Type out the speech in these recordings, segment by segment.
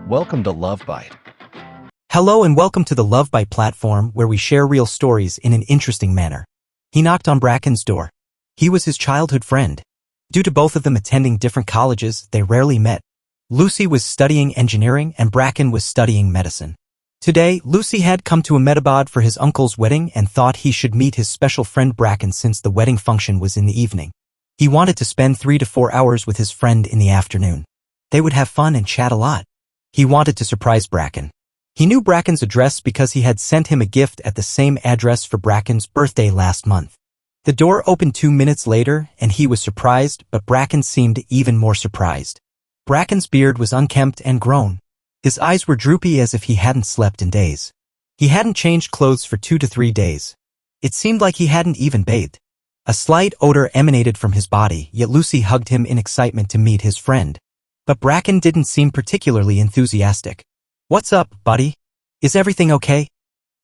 Welcome to Love Byte. Hello and welcome to the Love Byte platform where we share real stories in an interesting manner. He knocked on Bracken's door. He was his childhood friend. Due to both of them attending different colleges, they rarely met. Lucy was studying engineering and Bracken was studying medicine. Today, Lucy had come to Ahmedabad for his uncle's wedding and thought he should meet his special friend Bracken since the wedding function was in the evening. He wanted to spend 3 to 4 hours with his friend in the afternoon. They would have fun and chat a lot. He wanted to surprise Bracken. He knew Bracken's address because he had sent him a gift at the same address for Bracken's birthday last month. The door opened 2 minutes later and he was surprised, but Bracken seemed even more surprised. Bracken's beard was unkempt and grown. His eyes were droopy as if he hadn't slept in days. He hadn't changed clothes for 2 to 3 days. It seemed like he hadn't even bathed. A slight odor emanated from his body, yet Lucy hugged him in excitement to meet his friend. But Bracken didn't seem particularly enthusiastic. "What's up, buddy? Is everything okay?"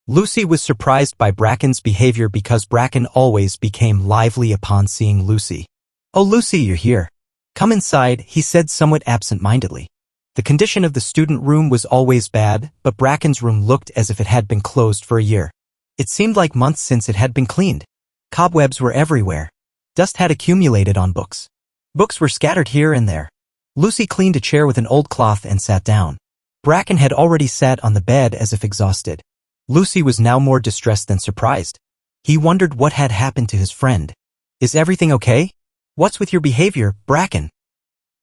Lucy was surprised by Bracken's behavior because Bracken always became lively upon seeing Lucy. "Oh, Lucy, you're here. Come inside," he said somewhat absent-mindedly. The condition of the student room was always bad, but Bracken's room looked as if it had been closed for a year. It seemed like months since it had been cleaned. Cobwebs were everywhere. Dust had accumulated on books. Books were scattered here and there. Lucy cleaned a chair with an old cloth and sat down. Bracken had already sat on the bed as if exhausted. Lucy was now more distressed than surprised. He wondered what had happened to his friend. "Is everything okay? What's with your behavior, Bracken?"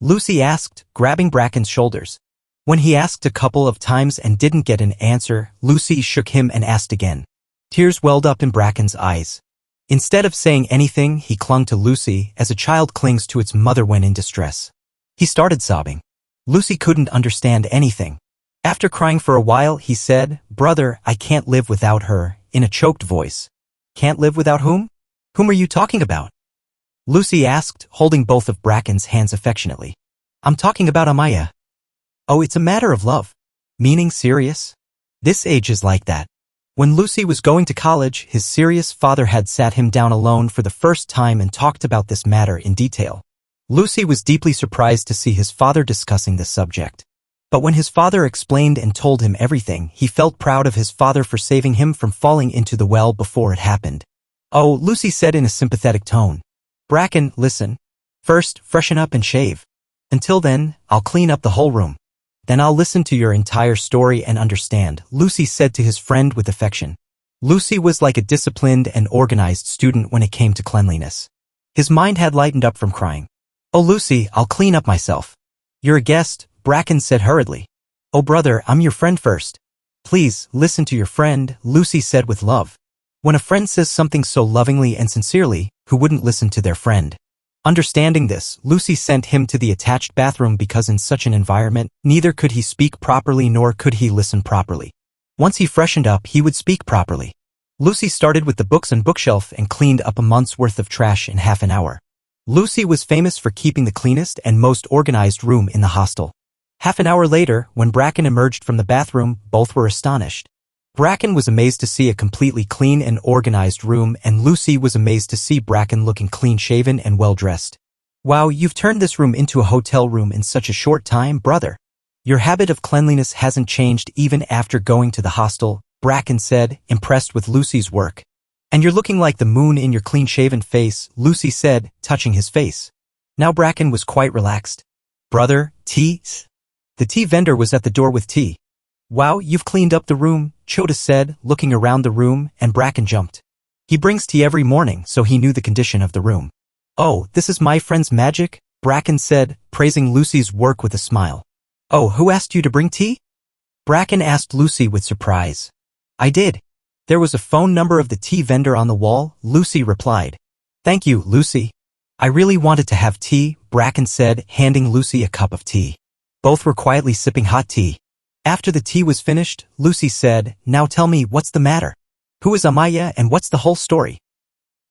Lucy asked, grabbing Bracken's shoulders. When he asked a couple of times and didn't get an answer, Lucy shook him and asked again. Tears welled up in Bracken's eyes. Instead of saying anything, he clung to Lucy as a child clings to its mother when in distress. He started sobbing. Lucy couldn't understand anything. After crying for a while, he said, "Brother, I can't live without her," in a choked voice. "Can't live without whom? Whom are you talking about?" Lucy asked, holding both of Bracken's hands affectionately. "I'm talking about Amiya." "Oh, it's a matter of love." "Meaning serious?" "This age is like that." When Lucy was going to college, his serious father had sat him down alone for the first time and talked about this matter in detail. Lucy was deeply surprised to see his father discussing this subject. But when his father explained and told him everything, he felt proud of his father for saving him from falling into the well before it happened. "Oh," Lucy said in a sympathetic tone. "Bracken, listen. First, freshen up and shave. Until then, I'll clean up the whole room. Then I'll listen to your entire story and understand," Lucy said to his friend with affection. Lucy was like a disciplined and organized student when it came to cleanliness. His mind had lightened up from crying. "Oh, Lucy, I'll clean up myself." "You're a guest," Bracken said hurriedly. "Oh, brother, I'm your friend first." "Please, listen to your friend," Lucy said with love. When a friend says something so lovingly and sincerely, who wouldn't listen to their friend? Understanding this, Lucy sent him to the attached bathroom because in such an environment, neither could he speak properly nor could he listen properly. Once he freshened up, he would speak properly. Lucy started with the books and bookshelf and cleaned up a month's worth of trash in half an hour. Lucy was famous for keeping the cleanest and most organized room in the hostel. Half an hour later, when Bracken emerged from the bathroom, both were astonished. Bracken was amazed to see a completely clean and organized room, and Lucy was amazed to see Bracken looking clean-shaven and well-dressed. "Wow, you've turned this room into a hotel room in such a short time, brother. Your habit of cleanliness hasn't changed even after going to the hostel," Bracken said, impressed with Lucy's work. "And you're looking like the moon in your clean-shaven face," Lucy said, touching his face. Now Bracken was quite relaxed. "Brother, tea?" The tea vendor was at the door with tea. "Wow, you've cleaned up the room," Chota said, looking around the room, and Bracken jumped. He brings tea every morning, so he knew the condition of the room. "Oh, this is my friend's magic," Bracken said, praising Lucy's work with a smile. "Oh, who asked you to bring tea?" Bracken asked Lucy with surprise. "I did. There was a phone number of the tea vendor on the wall," Lucy replied. "Thank you, Lucy. I really wanted to have tea," Bracken said, handing Lucy a cup of tea. Both were quietly sipping hot tea. After the tea was finished, Lucy said, "Now tell me, what's the matter? Who is Amiya and what's the whole story?"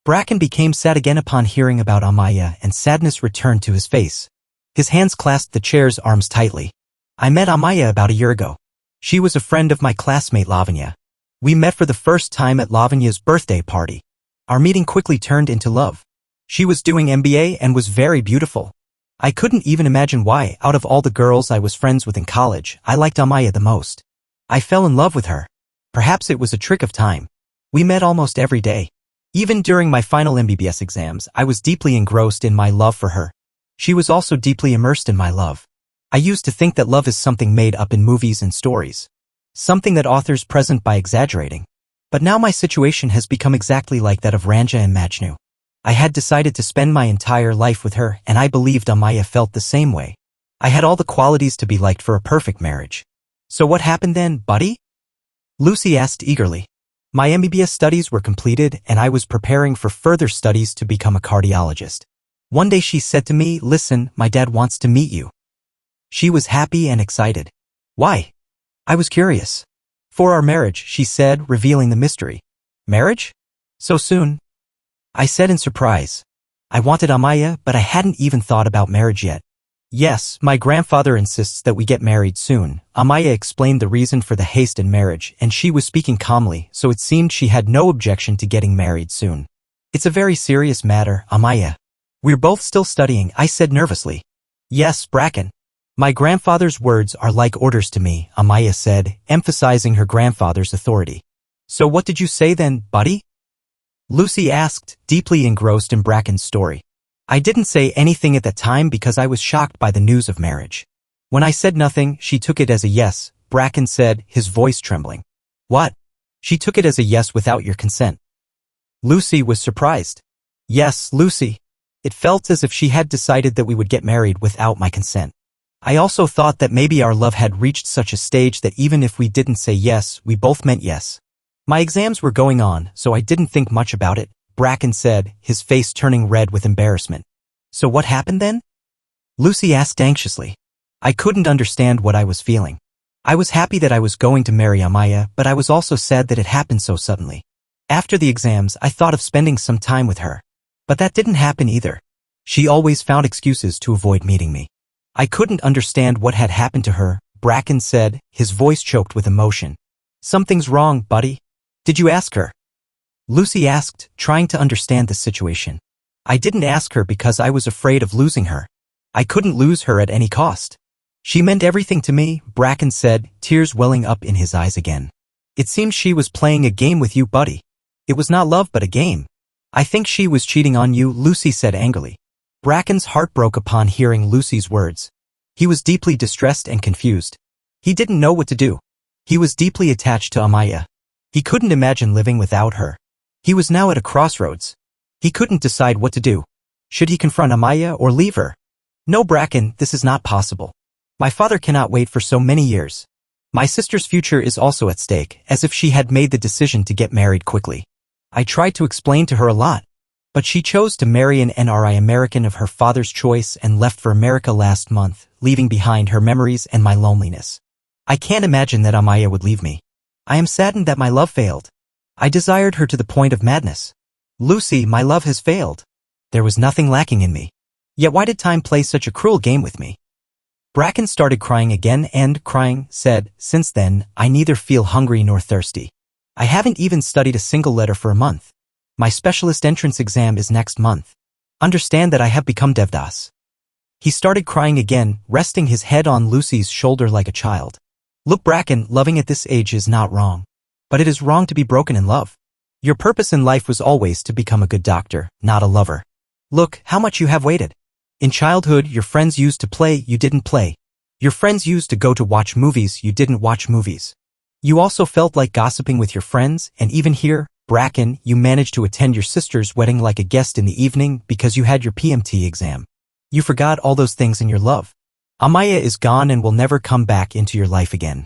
Bracken became sad again upon hearing about Amiya, and sadness returned to his face. His hands clasped the chair's arms tightly. "I met Amiya about a year ago. She was a friend of my classmate Lavanya. We met for the first time at Lavanya's birthday party. Our meeting quickly turned into love. She was doing MBA and was very beautiful. I couldn't even imagine why, out of all the girls I was friends with in college, I liked Amiya the most. I fell in love with her. Perhaps it was a trick of time. We met almost every day. Even during my final MBBS exams, I was deeply engrossed in my love for her. She was also deeply immersed in my love. I used to think that love is something made up in movies and stories. Something that authors present by exaggerating. But now my situation has become exactly like that of Ranja and Majnu. I had decided to spend my entire life with her, and I believed Amiya felt the same way. I had all the qualities to be liked for a perfect marriage. So what happened then, buddy? Lucy asked eagerly. My MBBS studies were completed, and I was preparing for further studies to become a cardiologist. One day she said to me, "Listen, my dad wants to meet you." She was happy and excited. Why? I was curious. For our marriage, she said, revealing the mystery. Marriage? So soon? I said in surprise. I wanted Amiya, but I hadn't even thought about marriage yet. Yes, my grandfather insists that we get married soon. Amiya explained the reason for the haste in marriage, and she was speaking calmly, so it seemed she had no objection to getting married soon. It's a very serious matter, Amiya. We're both still studying, I said nervously. Yes, Bracken. My grandfather's words are like orders to me, Amiya said, emphasizing her grandfather's authority. So what did you say then, buddy? Lucy asked, deeply engrossed in Bracken's story. I didn't say anything at that time because I was shocked by the news of marriage. When I said nothing, she took it as a yes, Bracken said, his voice trembling. What? She took it as a yes without your consent. Lucy was surprised. Yes, Lucy. It felt as if she had decided that we would get married without my consent. I also thought that maybe our love had reached such a stage that even if we didn't say yes, we both meant yes. My exams were going on, so I didn't think much about it, Bracken said, his face turning red with embarrassment. So what happened then? Lucy asked anxiously. I couldn't understand what I was feeling. I was happy that I was going to marry Amiya, but I was also sad that it happened so suddenly. After the exams, I thought of spending some time with her. But that didn't happen either. She always found excuses to avoid meeting me. I couldn't understand what had happened to her, Bracken said, his voice choked with emotion. Something's wrong, buddy. Did you ask her? Lucy asked, trying to understand the situation. I didn't ask her because I was afraid of losing her. I couldn't lose her at any cost. She meant everything to me, Bracken said, tears welling up in his eyes again. It seems she was playing a game with you, buddy. It was not love but a game. I think she was cheating on you, Lucy said angrily. Bracken's heart broke upon hearing Lucy's words. He was deeply distressed and confused. He didn't know what to do. He was deeply attached to Amiya. He couldn't imagine living without her. He was now at a crossroads. He couldn't decide what to do. Should he confront Amiya or leave her? No, Bracken, this is not possible. My father cannot wait for so many years. My sister's future is also at stake, as if she had made the decision to get married quickly. I tried to explain to her a lot. But she chose to marry an NRI American of her father's choice and left for America last month, leaving behind her memories and my loneliness. I can't imagine that Amiya would leave me. I am saddened that my love failed. I desired her to the point of madness. Lucy, my love has failed. There was nothing lacking in me. Yet why did time play such a cruel game with me? Bracken started crying again and, crying, said, since then, I neither feel hungry nor thirsty. I haven't even studied a single letter for a month. My specialist entrance exam is next month. Understand that I have become Devdas. He started crying again, resting his head on Lucy's shoulder like a child. Look, Bracken, loving at this age is not wrong. But it is wrong to be broken in love. Your purpose in life was always to become a good doctor, not a lover. Look, how much you have waited. In childhood, your friends used to play, you didn't play. Your friends used to go to watch movies, you didn't watch movies. You also felt like gossiping with your friends, and even here, Bracken, you managed to attend your sister's wedding like a guest in the evening because you had your PMT exam. You forgot all those things in your love. Amiya is gone and will never come back into your life again.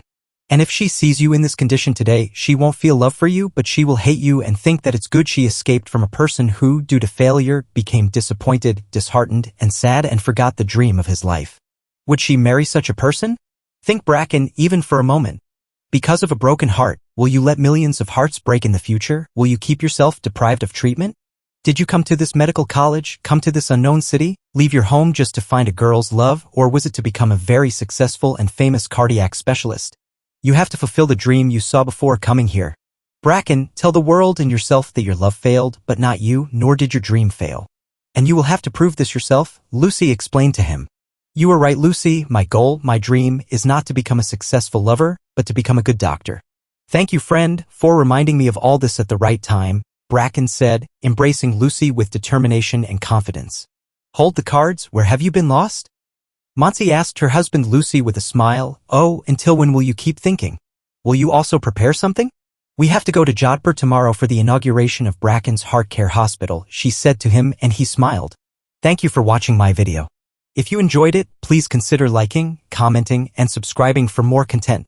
And if she sees you in this condition today, she won't feel love for you, but she will hate you and think that it's good she escaped from a person who, due to failure, became disappointed, disheartened, and sad and forgot the dream of his life. Would she marry such a person? Think, Bracken, even for a moment. Because of a broken heart, will you let millions of hearts break in the future? Will you keep yourself deprived of treatment? Did you come to this medical college, come to this unknown city, leave your home just to find a girl's love, or was it to become a very successful and famous cardiac specialist? You have to fulfill the dream you saw before coming here. Bracken, tell the world and yourself that your love failed, but not you, nor did your dream fail. And you will have to prove this yourself, Lucy explained to him. You are right, Lucy. My goal, my dream, is not to become a successful lover, but to become a good doctor. Thank you, friend, for reminding me of all this at the right time, Bracken said, embracing Lucy with determination and confidence. Hold the cards, where have you been lost? Monty asked her husband Lucy with a smile. Oh, until when will you keep thinking? Will you also prepare something? We have to go to Jodhpur tomorrow for the inauguration of Bracken's heart care hospital, she said to him, and he smiled. Thank you for watching my video. If you enjoyed it, please consider liking, commenting, and subscribing for more content.